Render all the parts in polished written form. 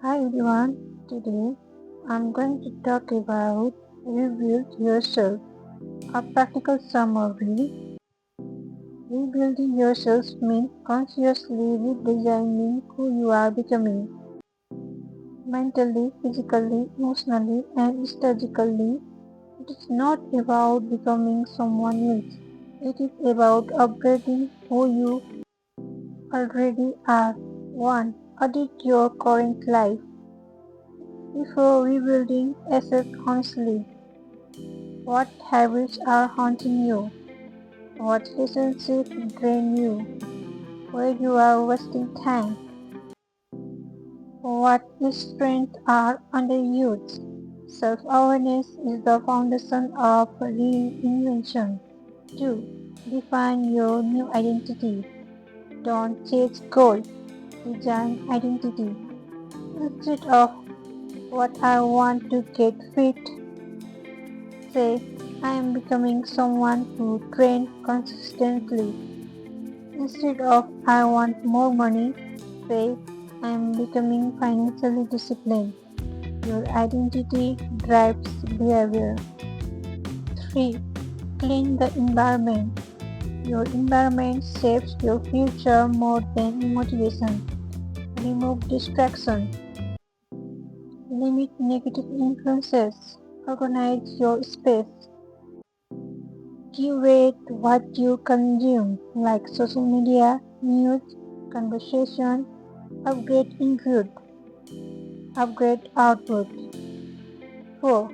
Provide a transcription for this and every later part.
Hi everyone, today I'm going to talk about Rebuild Yourself, a practical summary. Rebuilding yourself means consciously redesigning who you are becoming, mentally, physically, emotionally, and strategically. It is not about becoming someone else. It is about upgrading who you already are. 1. Audit your current life. Before rebuilding, assess honestly. What habits are haunting you? What relationships drain you? Where you are wasting time? What strengths are underused? Self-awareness is the foundation of reinvention. 2. Define your new identity. Don't chase goals. Design identity. Instead of what I want to get fit, say I am becoming someone who trains consistently. Instead of I want more money, say I am becoming financially disciplined. Your identity drives behavior. 3. Clean the environment. Your environment shapes your future more than motivation. Remove distraction. Limit negative influences. Organize your space. Curate what you consume, like social media, news, conversation. Upgrade input. Upgrade output. 4.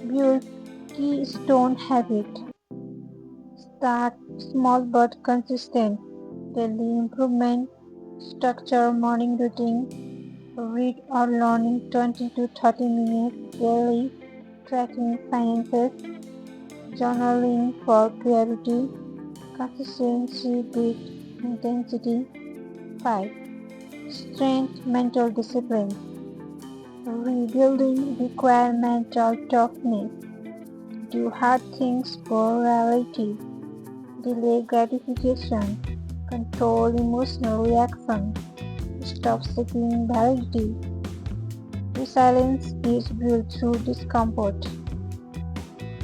Build keystone habit. Start small but consistent. Daily improvement. Structure morning routine. Read or learning 20 to 30 minutes daily. Tracking finances. Journaling for clarity. Consistency beats intensity. 5. Strength mental discipline. Rebuilding requires mental toughness. Do hard things for reality. Delay gratification. Control emotional reaction. Stop seeking validity. Resilience is built through discomfort.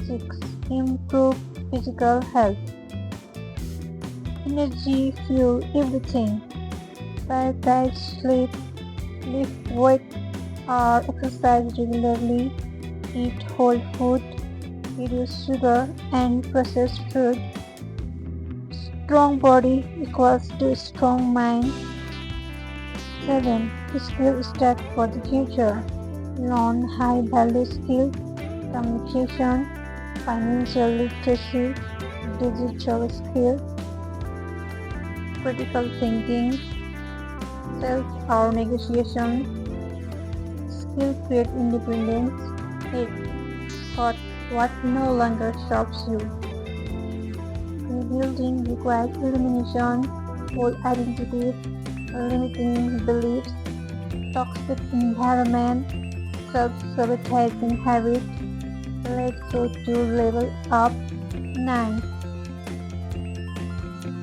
6. Improve physical health. Energy fuel everything. Prioritize sleep, lift weight or exercise regularly, eat whole food, reduce sugar and processed food. Strong body equals to strong mind. 7. Skill stack for the future. Learn high value skills, communication, financial literacy, digital skills, critical thinking, sales or negotiation. Skill create independence. 8. Cut what no longer serves you. Rebuilding requires elimination, old identities, limiting beliefs, toxic environment, self-sabotaging habits. Let's go to level up. 9.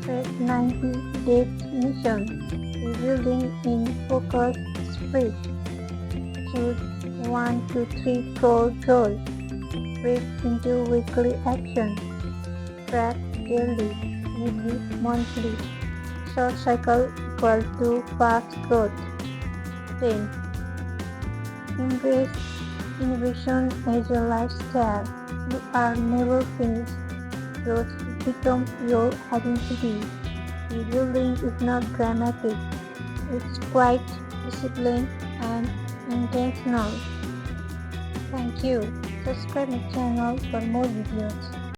Set 90 days mission. Rebuilding in focus sprint. Choose 1 to 3 core goals. Break into weekly action. Track daily, review monthly. Short cycle equal to fast growth. 10. Embrace innovation as a lifestyle. You are never finished. Growth becomes your identity. Rebuilding is not dramatic. It's quite disciplined and intentional. Thank you. Subscribe my channel for more videos.